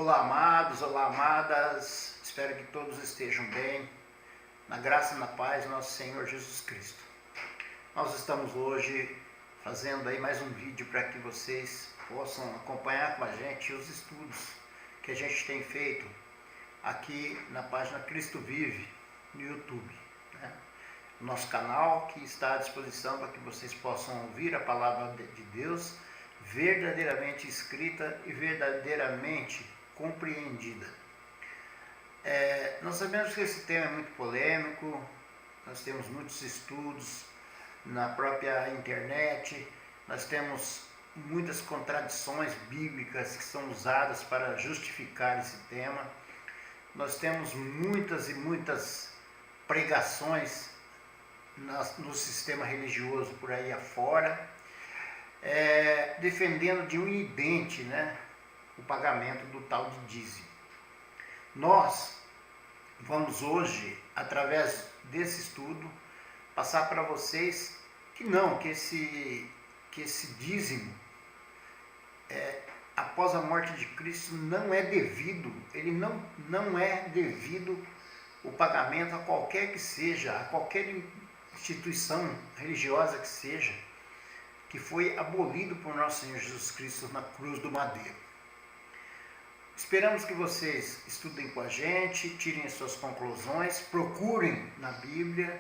Olá, amados, olá, amadas. Espero que todos estejam bem, na graça e na paz do nosso Senhor Jesus Cristo. Nós estamos hoje fazendo aí mais um vídeo para que vocês possam acompanhar com a gente os estudos que a gente tem feito aqui na página Cristo Vive no YouTube, né? Nosso canal que está à disposição para que vocês possam ouvir a palavra de Deus verdadeiramente escrita e verdadeiramente compreendida. Nós sabemos que esse tema é muito polêmico, nós temos muitos estudos na própria internet, nós temos muitas contradições bíblicas que são usadas para justificar esse tema, nós temos muitas e muitas pregações no sistema religioso por aí afora, defendendo de unidente, né, o pagamento do tal de dízimo. Nós vamos hoje, através desse estudo, passar para vocês que esse dízimo, após a morte de Cristo, não é devido, ele não é devido o pagamento a qualquer que seja, a qualquer instituição religiosa que seja, que foi abolido por nosso Senhor Jesus Cristo na cruz do madeiro. Esperamos que vocês estudem com a gente, tirem as suas conclusões, procurem na Bíblia,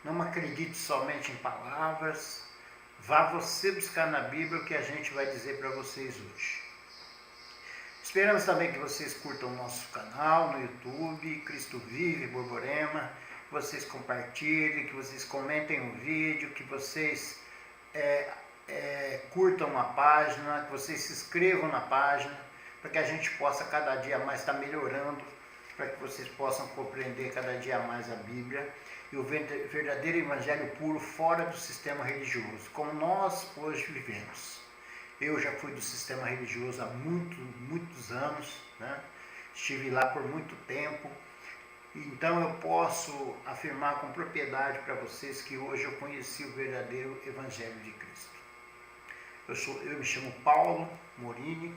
não acredite somente em palavras, vá você buscar na Bíblia o que a gente vai dizer para vocês hoje. Esperamos também que vocês curtam o nosso canal no YouTube, Cristo Vive Borborema, que vocês compartilhem, que vocês comentem o vídeo, que vocês curtam a página, que vocês se inscrevam na página, para que a gente possa cada dia mais estar melhorando, para que vocês possam compreender cada dia mais a Bíblia e o verdadeiro evangelho puro fora do sistema religioso, como nós hoje vivemos. Eu já fui do sistema religioso há muitos anos, né? Estive lá por muito tempo, então eu posso afirmar com propriedade para vocês que hoje eu conheci o verdadeiro evangelho de Cristo. Eu me chamo Paulo Morini,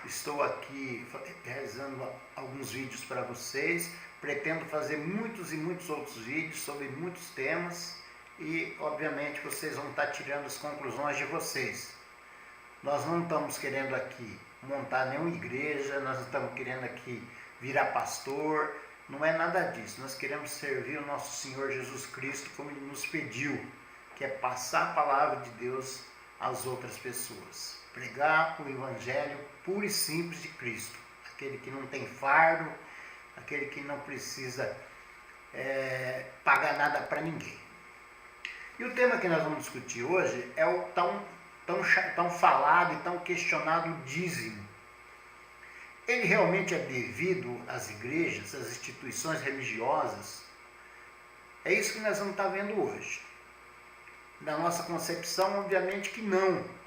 estou aqui realizando alguns vídeos para vocês, pretendo fazer muitos e muitos outros vídeos sobre muitos temas e, obviamente, vocês vão estar tirando as conclusões de vocês. Nós não estamos querendo aqui montar nenhuma igreja, nós não estamos querendo aqui virar pastor, não é nada disso. Nós queremos servir o nosso Senhor Jesus Cristo como Ele nos pediu, que é passar a palavra de Deus às outras pessoas. Pregar o evangelho puro e simples de Cristo, aquele que não tem fardo, aquele que não precisa pagar nada para ninguém. E o tema que nós vamos discutir hoje é o tão falado e tão questionado dízimo. Ele realmente é devido às igrejas, às instituições religiosas? É isso que nós vamos estar vendo hoje. Na nossa concepção, obviamente que não.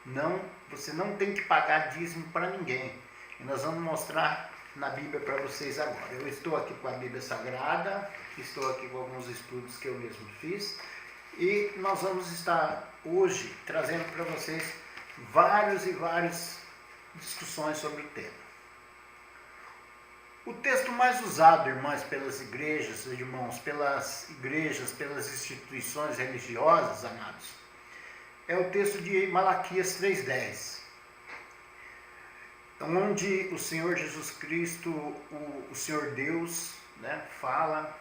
Não, você não tem que pagar dízimo para ninguém. E nós vamos mostrar na Bíblia para vocês agora. Eu estou aqui com a Bíblia Sagrada, estou aqui com alguns estudos que eu mesmo fiz, e nós vamos estar hoje trazendo para vocês várias discussões sobre o tema. O texto mais usado, irmãs, pelas igrejas, pelas instituições religiosas, amados, é o texto de Malaquias 3,10, onde o Senhor Jesus Cristo, o Senhor Deus, né, fala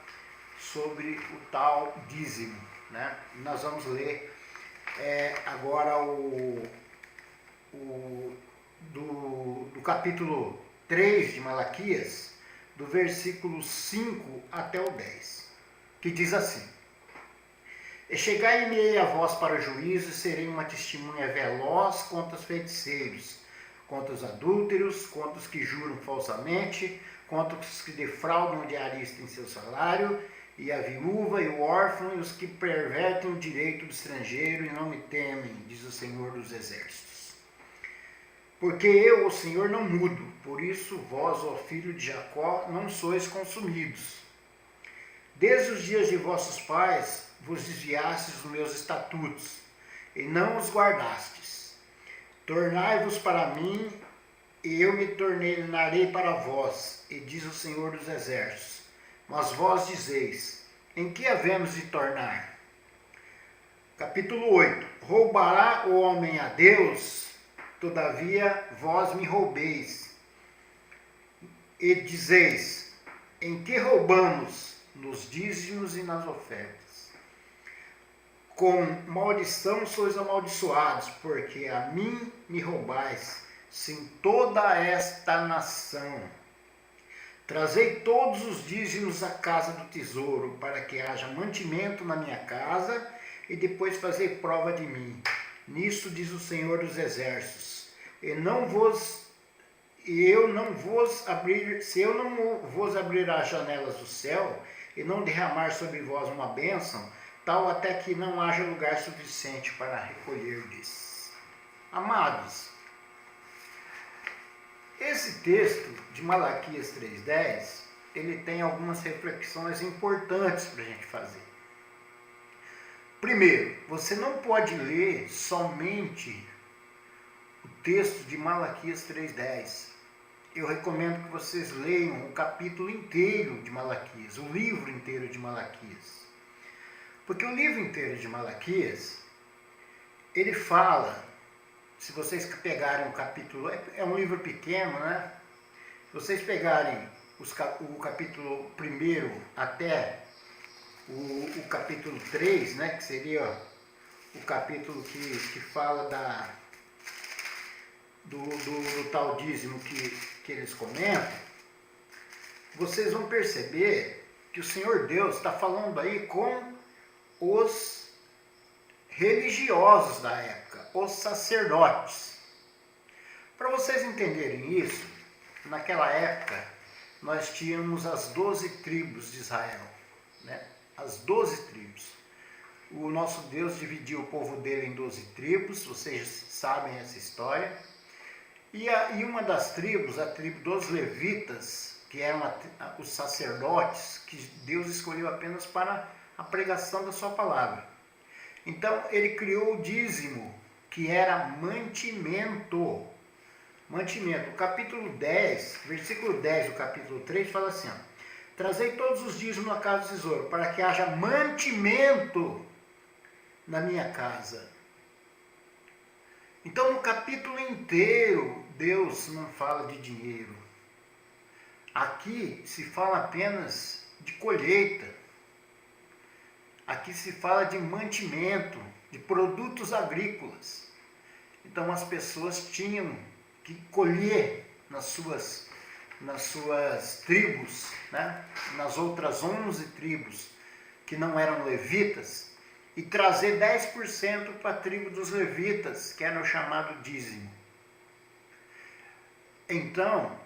sobre o tal dízimo, né? Nós vamos ler agora do capítulo 3 de Malaquias, do versículo 5 até o 10, que diz assim: E chegai-me-ei a vós para o juízo, e serei uma testemunha veloz contra os feiticeiros, contra os adúlteros, contra os que juram falsamente, contra os que defraudam o diarista em seu salário, e a viúva e o órfão, e os que pervertem o direito do estrangeiro e não me temem, diz o Senhor dos Exércitos. Porque eu, o Senhor, não mudo, por isso vós, ó filho de Jacó, não sois consumidos. Desde os dias de vossos pais vos desviastes dos meus estatutos, e não os guardastes. Tornai-vos para mim, e eu me tornarei para vós, e diz o Senhor dos Exércitos. Mas vós dizeis, em que havemos de tornar? Capítulo 8. Roubará o homem a Deus? Todavia vós me roubeis. E dizeis, em que roubamos? Nos dízimos e nas ofertas. Com maldição sois amaldiçoados, porque a mim me roubais, sim toda esta nação. Trazei todos os dízimos à casa do tesouro, para que haja mantimento na minha casa, e depois fazei prova de mim. Nisto diz o Senhor dos Exércitos, se eu não vos abrir as janelas do céu, e não derramar sobre vós uma bênção, tal até que não haja lugar suficiente para recolher-lhes. Amados, esse texto de Malaquias 3,10, ele tem algumas reflexões importantes para a gente fazer. Primeiro, você não pode ler somente o texto de Malaquias 3,10. Eu recomendo que vocês leiam o capítulo inteiro de Malaquias, o livro inteiro de Malaquias. Porque o livro inteiro de Malaquias, ele fala, se vocês pegarem o capítulo, é um livro pequeno, né? Se vocês pegarem o capítulo 1 até o capítulo 3, né? Que seria o capítulo que fala do tal dízimo que eles comentam, vocês vão perceber que o Senhor Deus está falando aí com os religiosos da época, os sacerdotes. Para vocês entenderem isso, naquela época nós tínhamos as 12 tribos de Israel, né? As 12 tribos. O nosso Deus dividiu o povo dele em 12 tribos, vocês sabem essa história. E uma das tribos, a tribo dos levitas, que eram os sacerdotes, que Deus escolheu apenas para a pregação da sua palavra. Então, ele criou o dízimo, que era mantimento. Mantimento. O capítulo 10, versículo 10 do capítulo 3, fala assim, ó, trazei todos os dízimos na casa do tesouro, para que haja mantimento na minha casa. Então, no capítulo inteiro, Deus não fala de dinheiro. Aqui se fala apenas de colheita. Aqui se fala de mantimento, de produtos agrícolas. Então, as pessoas tinham que colher nas suas tribos, né? Nas outras 11 tribos que não eram levitas, e trazer 10% para a tribo dos levitas, que era o chamado dízimo. Então,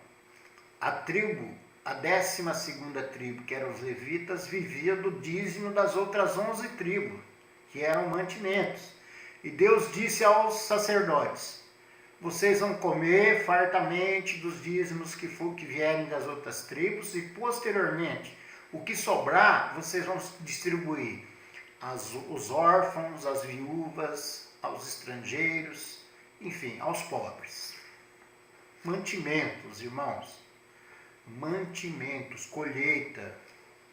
a 12ª tribo, que eram os levitas, vivia do dízimo das outras 11 tribos, que eram mantimentos. E Deus disse aos sacerdotes, vocês vão comer fartamente dos dízimos que vierem das outras tribos, e posteriormente, o que sobrar, vocês vão distribuir os órfãos, as viúvas, aos estrangeiros, enfim, aos pobres. Mantimentos, irmãos. Mantimentos, colheita.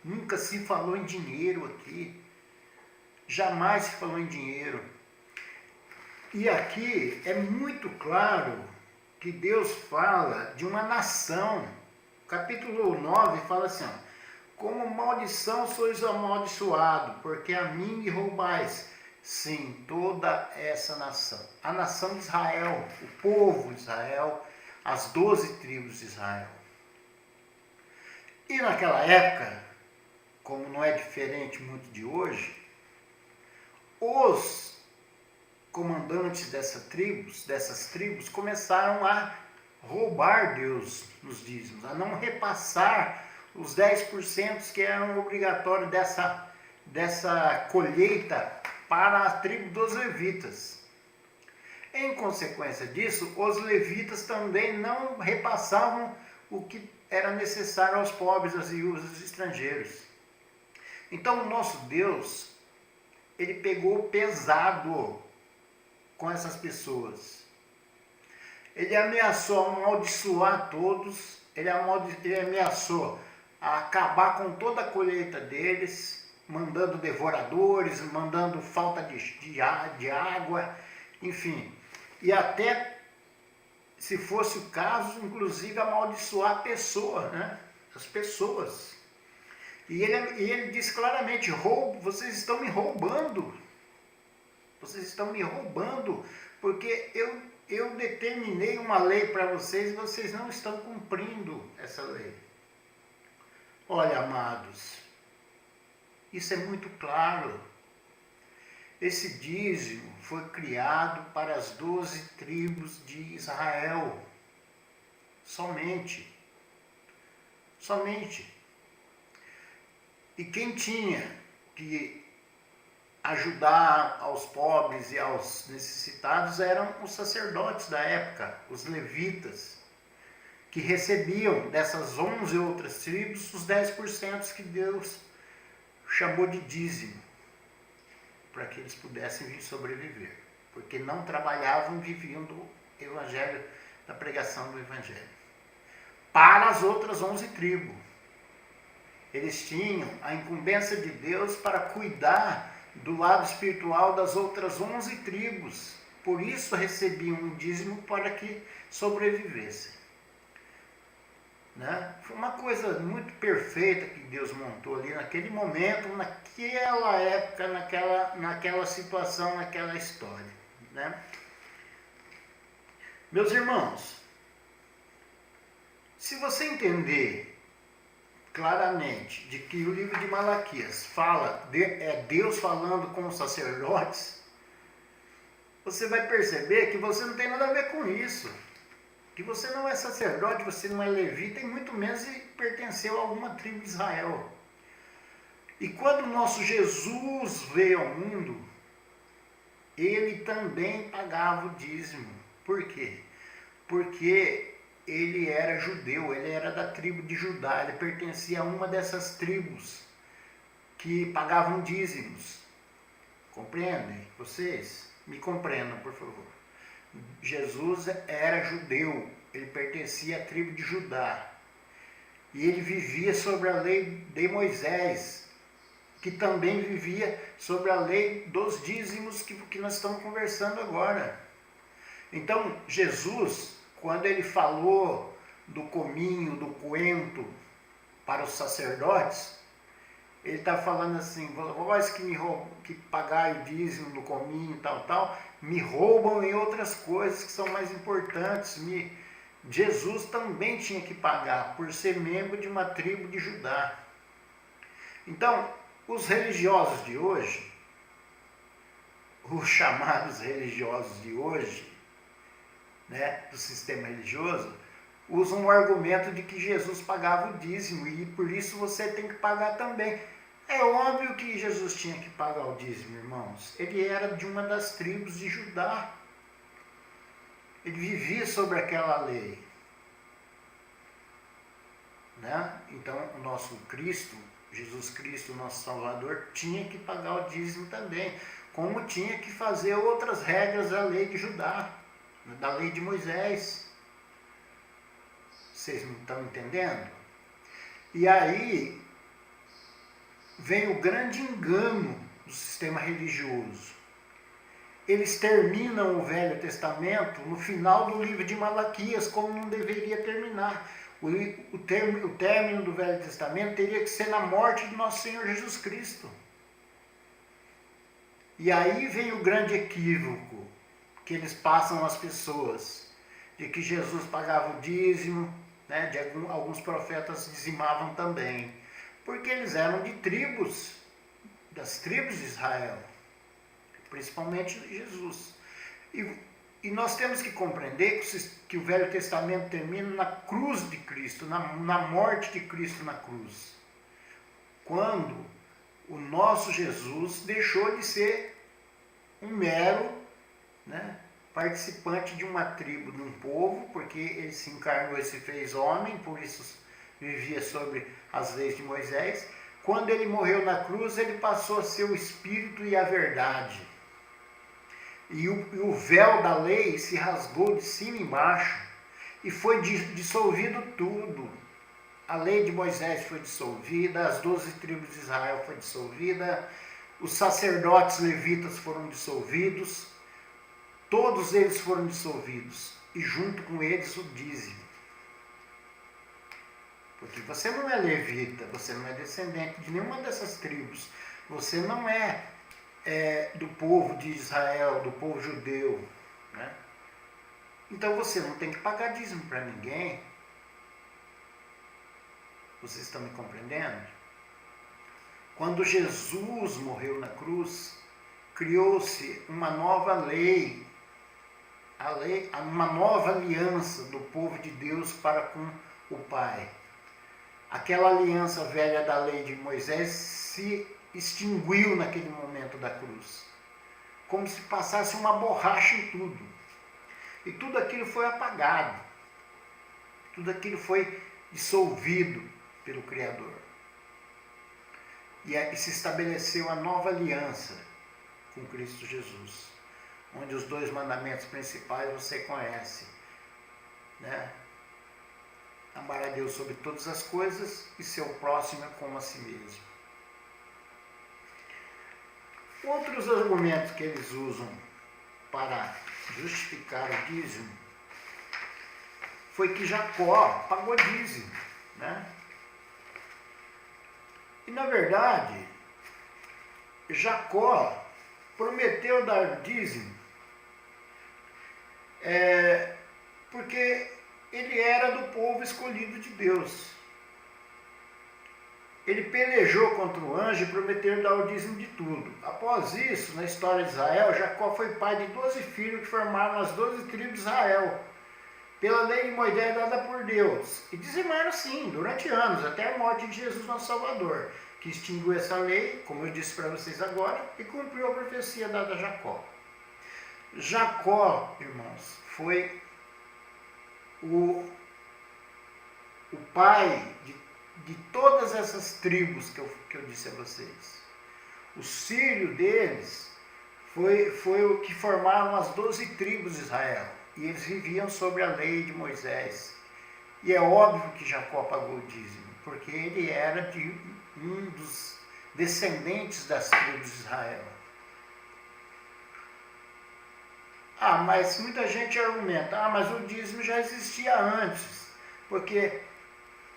Nunca se falou em dinheiro aqui. Jamais se falou em dinheiro. E aqui é muito claro que Deus fala de uma nação. Capítulo 9 fala assim, ó, como maldição sois amaldiçoado, porque a mim me roubais. Sim, toda essa nação. A nação de Israel, o povo de Israel, as 12 tribos de Israel. E naquela época, como não é diferente muito de hoje, os comandantes dessas tribos começaram a roubar Deus nos dízimos, a não repassar os 10% que eram obrigatórios dessa colheita para a tribo dos levitas. Em consequência disso, os levitas também não repassavam o que era necessário aos pobres, às viúvas, aos estrangeiros. Então o nosso Deus, ele pegou pesado com essas pessoas. Ele ameaçou amaldiçoar todos, ele ameaçou acabar com toda a colheita deles, mandando devoradores, mandando falta de água, enfim. E até, se fosse o caso, inclusive amaldiçoar a pessoa, né? As pessoas. E ele diz claramente, vocês estão me roubando. Vocês estão me roubando, porque eu determinei uma lei para vocês e vocês não estão cumprindo essa lei. Olha, amados, isso é muito claro. Esse dízimo foi criado para as 12 tribos de Israel. Somente. Somente. E quem tinha que ajudar aos pobres e aos necessitados eram os sacerdotes da época, os levitas, que recebiam dessas 11 outras tribos os 10% que Deus chamou de dízimo, para que eles pudessem vir sobreviver, porque não trabalhavam, viviam do evangelho, da pregação do evangelho. Para as outras 11 tribos, eles tinham a incumbência de Deus para cuidar do lado espiritual das outras 11 tribos. Por isso recebiam um dízimo para que sobrevivessem. Né? Foi uma coisa muito perfeita que Deus montou ali naquele momento, naquela época, naquela situação, naquela história. Né? Meus irmãos, se você entender claramente de que o livro de Malaquias é Deus falando com os sacerdotes, você vai perceber que você não tem nada a ver com isso. Que você não é sacerdote, você não é levita e muito menos pertenceu a alguma tribo de Israel. E quando o nosso Jesus veio ao mundo, ele também pagava o dízimo. Por quê? Porque ele era judeu, ele era da tribo de Judá, ele pertencia a uma dessas tribos que pagavam dízimos. Compreendem? Vocês? Me compreendam, por favor. Jesus era judeu, ele pertencia à tribo de Judá. E ele vivia sobre a lei de Moisés, que também vivia sobre a lei dos dízimos que nós estamos conversando agora. Então, Jesus, quando ele falou do cominho, do coentro para os sacerdotes, ele está falando assim, vós que pagai o dízimo do cominho, tal, me roubam em outras coisas que são mais importantes. Jesus também tinha que pagar, por ser membro de uma tribo de Judá. Então, os religiosos de hoje, os chamados religiosos de hoje, né, do sistema religioso, usam o argumento de que Jesus pagava o dízimo e por isso você tem que pagar também. É óbvio que Jesus tinha que pagar o dízimo, irmãos. Ele era de uma das tribos de Judá. Ele vivia sobre aquela lei. Né? Então, o nosso Cristo, Jesus Cristo, o nosso Salvador, tinha que pagar o dízimo também, como tinha que fazer outras regras da lei de Judá, da lei de Moisés. Vocês não estão entendendo? E aí vem o grande engano do sistema religioso. Eles terminam o Velho Testamento no final do livro de Malaquias, como não deveria terminar. O término do Velho Testamento teria que ser na morte de nosso Senhor Jesus Cristo. E aí vem o grande equívoco que eles passam às pessoas, de que Jesus pagava o dízimo, né, de alguns profetas dizimavam também, porque eles eram de tribos, das tribos de Israel, principalmente Jesus. E nós temos que compreender que o Velho Testamento termina na cruz de Cristo, na morte de Cristo na cruz. Quando o nosso Jesus deixou de ser um mero, né, participante de uma tribo, de um povo, porque ele se encarnou e se fez homem, por isso vivia sobre as leis de Moisés. Quando ele morreu na cruz, ele passou a ser o Espírito e a verdade. E o véu da lei se rasgou de cima e embaixo e foi dissolvido tudo. A lei de Moisés foi dissolvida, as 12 tribos de Israel foi dissolvida, os sacerdotes levitas foram dissolvidos, todos eles foram dissolvidos, e junto com eles o dízimo. Porque você não é levita, você não é descendente de nenhuma dessas tribos, você não é, do povo de Israel, do povo judeu, né? Então você não tem que pagar dízimo para ninguém. Vocês estão me compreendendo? Quando Jesus morreu na cruz, criou-se uma nova lei, uma nova aliança do povo de Deus para com o Pai. Aquela aliança velha da lei de Moisés se extinguiu naquele momento da cruz, como se passasse uma borracha em tudo. E tudo aquilo foi apagado, tudo aquilo foi dissolvido pelo Criador. E se estabeleceu a nova aliança com Cristo Jesus, onde os 2 mandamentos principais você conhece, né? Amar a Deus sobre todas as coisas e seu próximo como a si mesmo. Outros argumentos que eles usam para justificar o dízimo foi que Jacó pagou dízimo, né? E na verdade, Jacó prometeu dar dízimo porque ele era do povo escolhido de Deus. Ele pelejou contra o anjo e prometeu dar o dízimo de tudo. Após isso, na história de Israel, Jacó foi pai de 12 filhos que formaram as 12 tribos de Israel, pela lei de Moisés dada por Deus. E dizimaram sim, durante anos, até a morte de Jesus nosso Salvador, que extinguiu essa lei, como eu disse para vocês agora, e cumpriu a profecia dada a Jacó. Jacó, irmãos, foi o pai de todas essas tribos que eu disse a vocês. O filho deles foi o que formaram as 12 tribos de Israel. E eles viviam sobre a lei de Moisés. E é óbvio que Jacó pagou o dízimo, porque ele era de um dos descendentes das tribos de Israel. Mas muita gente argumenta, mas o dízimo já existia antes, porque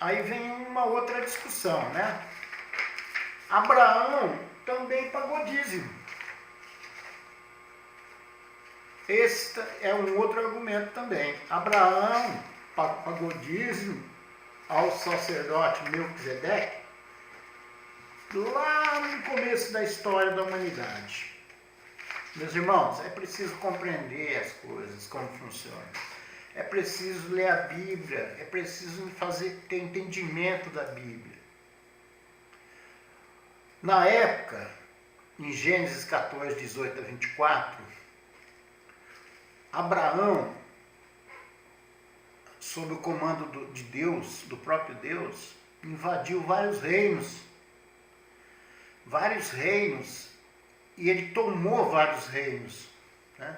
aí vem uma outra discussão, né? Abraão também pagou dízimo. Esse é um outro argumento também. Abraão pagou dízimo ao sacerdote Melquisedeque lá no começo da história da humanidade. Meus irmãos, é preciso compreender as coisas, como funcionam. É preciso ler a Bíblia, é preciso ter entendimento da Bíblia. Na época, em Gênesis 14, 18 a 24, Abraão, sob o comando de Deus, do próprio Deus, invadiu vários reinos, e ele tomou vários reinos, né?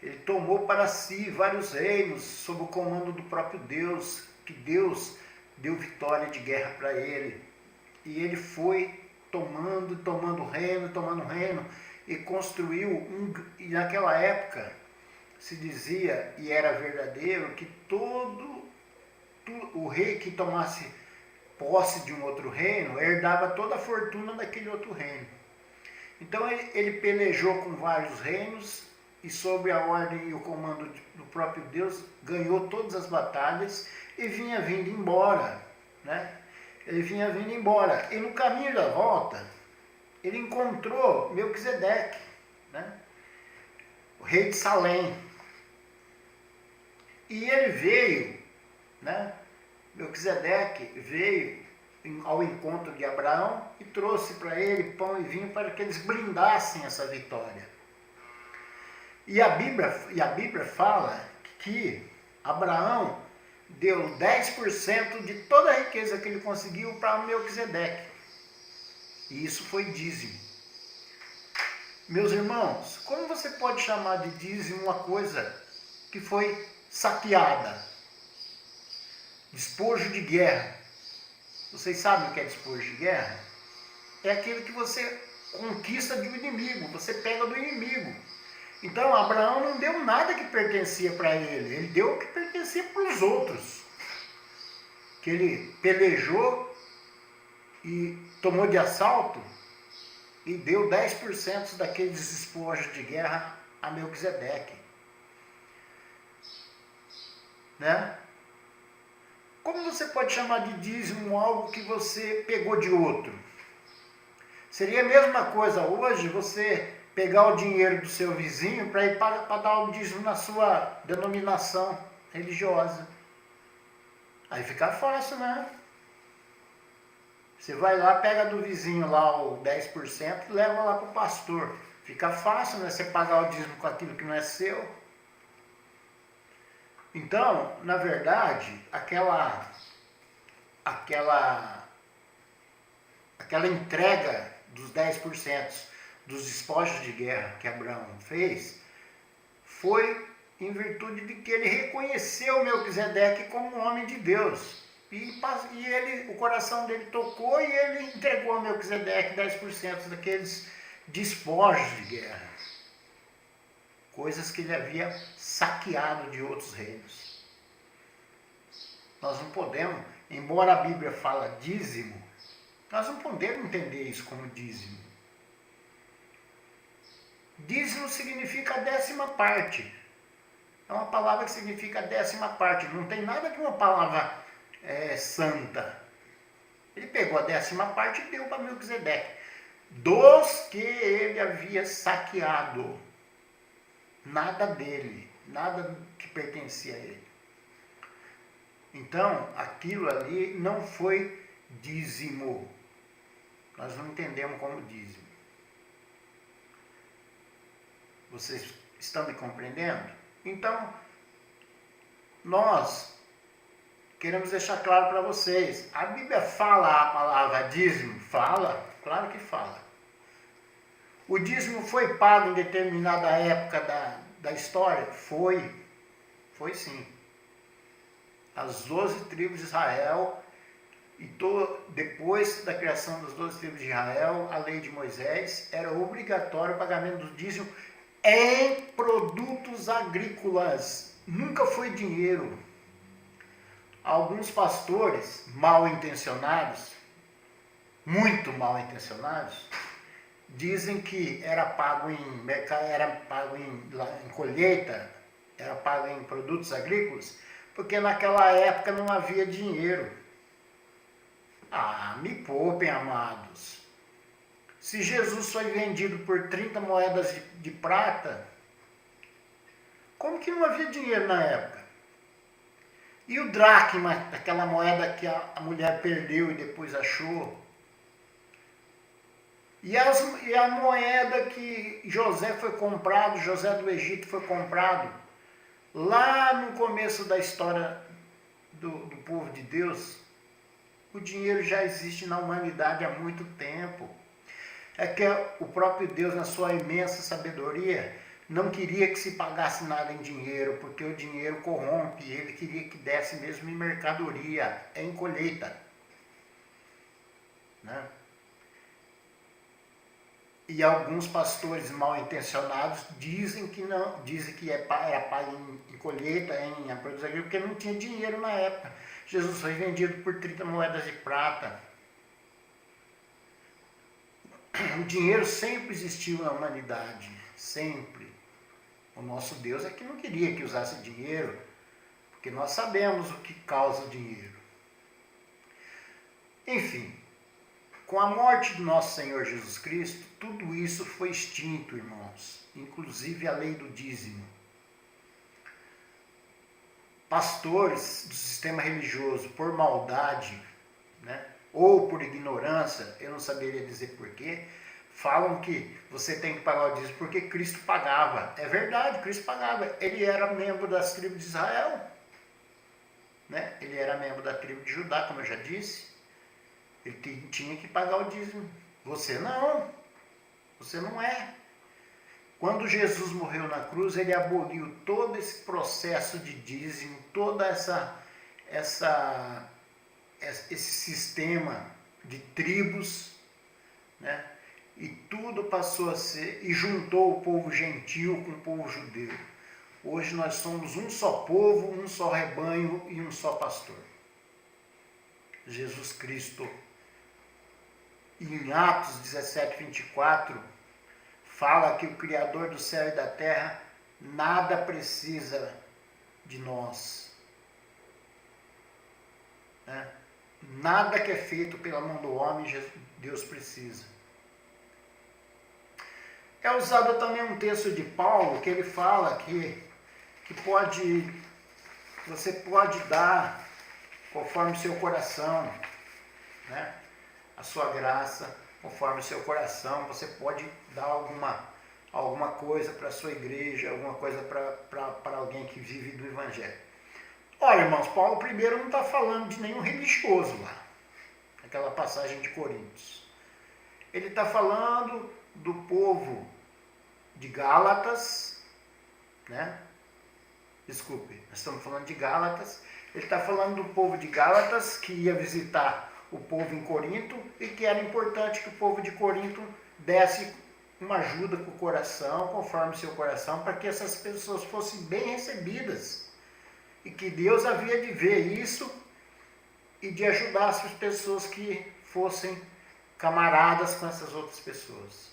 Ele tomou para si vários reinos sob o comando do próprio Deus, que Deus deu vitória de guerra para ele. E ele foi tomando reino, e construiu e naquela época se dizia, e era verdadeiro, que o rei que tomasse posse de um outro reino herdava toda a fortuna daquele outro reino. Então ele pelejou com vários reinos e sob a ordem e o comando do próprio Deus ganhou todas as batalhas e vinha vindo embora, né? Ele vinha vindo embora e no caminho da volta ele encontrou Melquisedeque, né? O rei de Salém. E ele veio, né? Melquisedeque veio ao encontro de Abraão e trouxe para ele pão e vinho para que eles brindassem essa vitória. E a Bíblia fala que Abraão deu 10% de toda a riqueza que ele conseguiu para Melquisedeque. E isso foi dízimo. Meus irmãos, como você pode chamar de dízimo uma coisa que foi saqueada? Despojo de guerra. Vocês sabem o que é despojo de guerra? É aquilo que você conquista do inimigo, você pega do inimigo. Então Abraão não deu nada que pertencia para ele, ele deu o que pertencia para os outros. Que ele pelejou e tomou de assalto e deu 10% daqueles despojos de guerra a Melquisedeque. Né? Como você pode chamar de dízimo algo que você pegou de outro? Seria a mesma coisa hoje você pegar o dinheiro do seu vizinho para ir para dar o dízimo na sua denominação religiosa. Aí fica fácil, né? Você vai lá, pega do vizinho lá o 10% e leva lá para o pastor. Fica fácil, né? Você pagar o dízimo com aquilo que não é seu. Então, na verdade, aquela entrega dos 10% dos despojos de guerra que Abraão fez foi em virtude de que ele reconheceu Melquisedeque como um homem de Deus. E o coração dele tocou e ele entregou a Melquisedeque 10% daqueles despojos de guerra. Coisas que ele havia saqueado de outros reinos. Nós não podemos, embora a Bíblia fala dízimo, nós não podemos entender isso como dízimo. Dízimo significa a 10ª parte. É uma palavra que significa a 10ª parte. Não tem nada que uma palavra santa. Ele pegou a 10ª parte e deu para Melquisedeque. Dos que ele havia saqueado. Nada dele. Nada que pertencia a ele. Então, aquilo ali não foi dízimo. Nós não entendemos como dízimo. Vocês estão me compreendendo? Então, nós queremos deixar claro para vocês. A Bíblia fala a palavra dízimo? Fala, claro que fala. O dízimo foi pago em determinada época da história? Foi sim. As 12 tribos de Israel, e depois da criação das 12 tribos de Israel, a lei de Moisés, era obrigatório o pagamento do dízimo em produtos agrícolas. Nunca foi dinheiro. Alguns pastores mal intencionados, muito mal intencionados, dizem que era pago em colheita, era pago em produtos agrícolas, porque naquela época não havia dinheiro. Me poupem, amados. Se Jesus foi vendido por 30 moedas de prata, como que não havia dinheiro na época? E o dracma, aquela moeda que a mulher perdeu e depois achou? E a moeda que José do Egito foi comprado, lá no começo da história do povo de Deus, o dinheiro já existe na humanidade há muito tempo. É que o próprio Deus, na sua imensa sabedoria, não queria que se pagasse nada em dinheiro, porque o dinheiro corrompe, ele queria que desse mesmo em mercadoria, em colheita. Né? E alguns pastores mal intencionados dizem que não, dizem que era pago em colheita, em produtos agrícolas, porque não tinha dinheiro na época. Jesus foi vendido por 30 moedas de prata. O dinheiro sempre existiu na humanidade, sempre. O nosso Deus é que não queria que usasse dinheiro, porque nós sabemos o que causa o dinheiro. Enfim, com a morte do nosso Senhor Jesus Cristo, tudo isso foi extinto, irmãos, inclusive a lei do dízimo. Pastores do sistema religioso, por maldade, né, ou por ignorância, eu não saberia dizer porquê, falam que você tem que pagar o dízimo porque Cristo pagava. É verdade, Cristo pagava. Ele era membro das tribos de Israel. Né? Ele era membro da tribo de Judá, como eu já disse. Ele tinha que pagar o dízimo. Você não. Você não é. Quando Jesus morreu na cruz, ele aboliu todo esse processo de dízimo, toda esse sistema de tribos, né? E tudo passou a ser, e juntou o povo gentil com o povo judeu. Hoje nós somos um só povo, um só rebanho e um só pastor. Jesus Cristo. E em Atos 17, 24, fala que o Criador do céu e da terra nada precisa de nós. Né? Nada que é feito pela mão do homem, Deus precisa. É usado também um texto de Paulo, que ele fala que você pode dar conforme o seu coração, né? A sua graça, conforme o seu coração, você pode dar alguma coisa para a sua igreja, alguma coisa para alguém que vive do Evangelho. Olha, irmãos, Paulo primeiro não está falando de nenhum religioso lá, aquela passagem de Coríntios. Ele está falando do povo de Gálatas, né? Desculpe, nós estamos falando de Gálatas. Ele está falando do povo de Gálatas que ia visitar o povo em Corinto e que era importante que o povo de Corinto desse uma ajuda com o coração, conforme o seu coração, para que essas pessoas fossem bem recebidas. E que Deus havia de ver isso e de ajudar as pessoas que fossem camaradas com essas outras pessoas.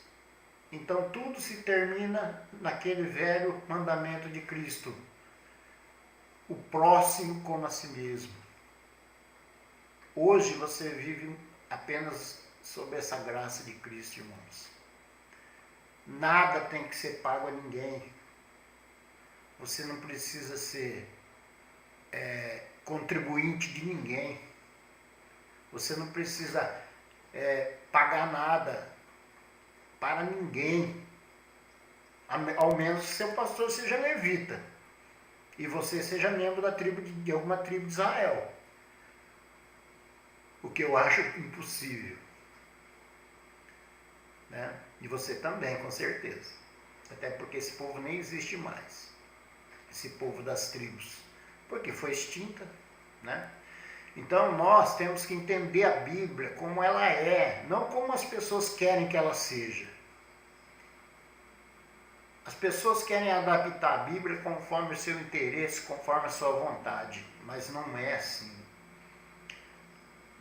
Então tudo se termina naquele velho mandamento de Cristo: o próximo como a si mesmo. Hoje você vive apenas sob essa graça de Cristo, irmãos. Nada tem que ser pago a ninguém. Você não precisa ser contribuinte de ninguém. Você não precisa pagar nada para ninguém. Ao menos que seu pastor seja levita e você seja membro da tribo de alguma tribo de Israel. O que eu acho impossível. Né? E você também, com certeza. Até porque esse povo nem existe mais. Esse povo das tribos. Porque foi extinta. Né? Então nós temos que entender a Bíblia como ela é, não como as pessoas querem que ela seja. As pessoas querem adaptar a Bíblia conforme o seu interesse, conforme a sua vontade, mas não é assim.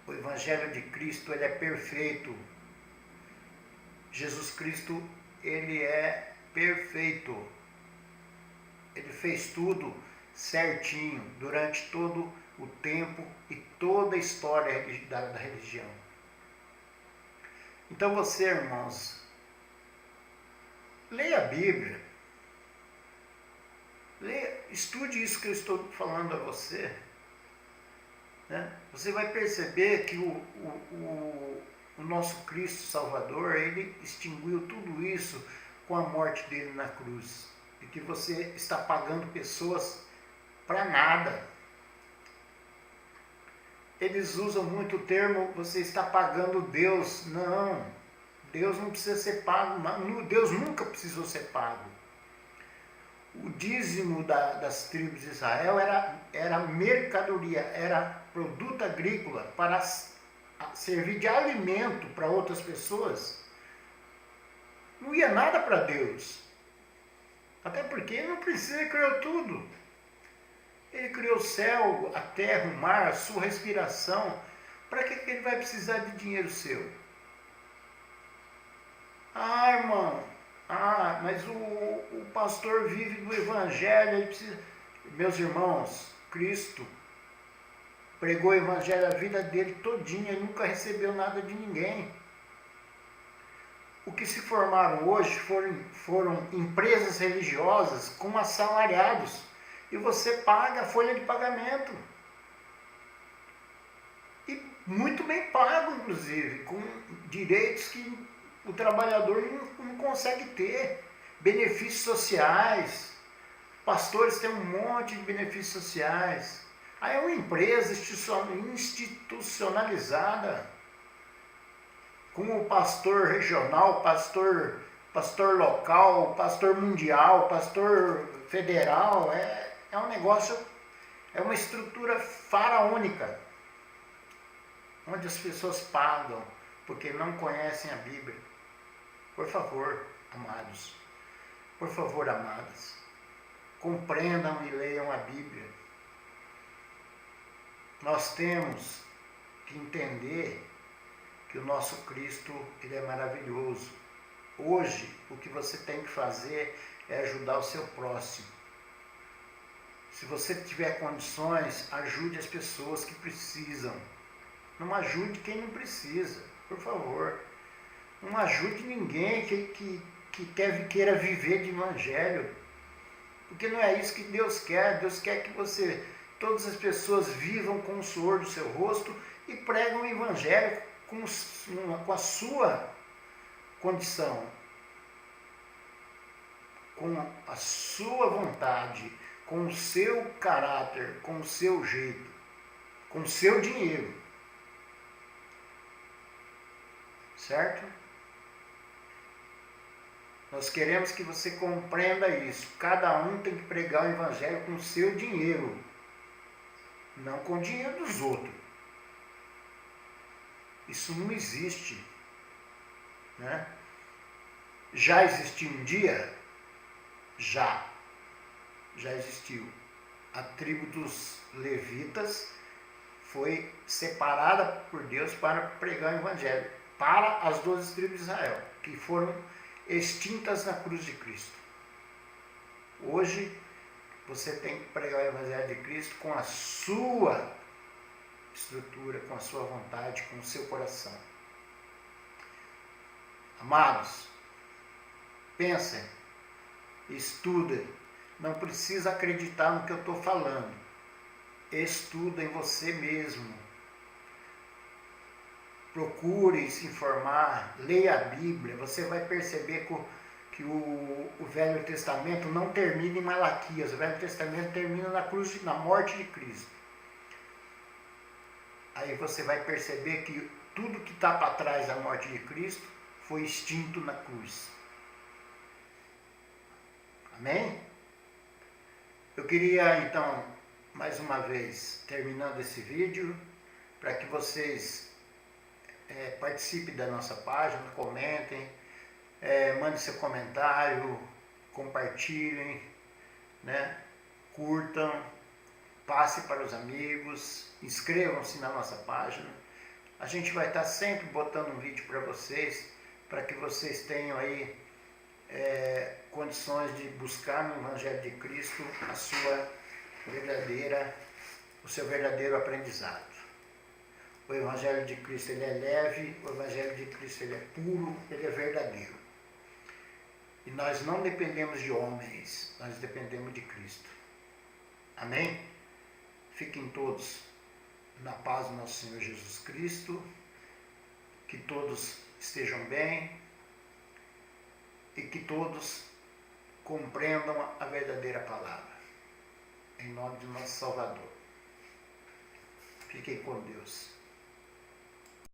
O Evangelho de Cristo, ele é perfeito. Jesus Cristo, ele é perfeito. Ele fez tudo certinho durante todo o tempo e toda a história da religião. Então você, irmãos, leia a Bíblia, estude isso que eu estou falando a você, né? Você vai perceber que o nosso Cristo Salvador, ele extinguiu tudo isso com a morte dele na cruz, e que você está pagando pessoas para nada. Eles usam muito o termo, você está pagando Deus. Não, Deus não precisa ser pago, Deus nunca precisou ser pago. O dízimo das tribos de Israel era mercadoria, era produto agrícola para servir de alimento para outras pessoas. Não ia nada para Deus. Até porque ele não precisa, ele criou tudo. Ele criou o céu, a terra, o mar, a sua respiração. Para que ele vai precisar de dinheiro seu? Ah, irmão, mas o pastor vive do Evangelho, ele precisa... Meus irmãos, Cristo pregou o Evangelho a vida dele todinha, ele nunca recebeu nada de ninguém. O que se formaram hoje foram empresas religiosas com assalariados, e você paga a folha de pagamento. E muito bem pago, inclusive, com direitos que o trabalhador não consegue ter. Benefícios sociais. Pastores têm um monte de benefícios sociais. Aí é uma empresa institucionalizada, com o pastor regional, pastor pastor local, pastor mundial, pastor federal, é um negócio, é uma estrutura faraônica, onde as pessoas pagam porque não conhecem a Bíblia. Por favor, amados, por favor, amadas, compreendam e leiam a Bíblia. Nós temos que entender que o nosso Cristo, ele é maravilhoso. Hoje, o que você tem que fazer é ajudar o seu próximo. Se você tiver condições, ajude as pessoas que precisam. Não ajude quem não precisa, por favor. Não ajude ninguém que queira viver de evangelho. Porque não é isso que Deus quer. Deus quer que todas as pessoas vivam com o suor do seu rosto e pregam o evangelho com a sua condição, com a sua vontade, com o seu caráter, com o seu jeito, com o seu dinheiro. Certo? Nós queremos que você compreenda isso. Cada um tem que pregar o evangelho com o seu dinheiro, não com o dinheiro dos outros. Isso não existe, né? Já existiu um dia? Já existiu. A tribo dos levitas foi separada por Deus para pregar o evangelho para as 12 tribos de Israel, que foram extintas na cruz de Cristo. Hoje, você tem que pregar o evangelho de Cristo com a sua estrutura, com a sua vontade, com o seu coração. Amados, pensem, estudem. Não precisa acreditar no que eu estou falando. Estuda em você mesmo. Procure se informar, leia a Bíblia. Você vai perceber que o Velho Testamento não termina em Malaquias. O Velho Testamento termina na morte de Cristo. Aí você vai perceber que tudo que está para trás da morte de Cristo foi extinto na cruz. Amém? Eu queria então, mais uma vez, terminando esse vídeo, para que vocês participem da nossa página, comentem, mandem seu comentário, compartilhem, né? Curtam, passe para os amigos, inscrevam-se na nossa página. A gente vai estar sempre botando um vídeo para vocês, para que vocês tenham aí condições de buscar no Evangelho de Cristo o seu verdadeiro aprendizado. O Evangelho de Cristo, ele é leve, o Evangelho de Cristo, ele é puro, ele é verdadeiro. E nós não dependemos de homens, nós dependemos de Cristo. Amém? Fiquem todos na paz do nosso Senhor Jesus Cristo, que todos estejam bem e que todos compreendam a verdadeira palavra. Em nome do nosso Salvador. Fiquem com Deus.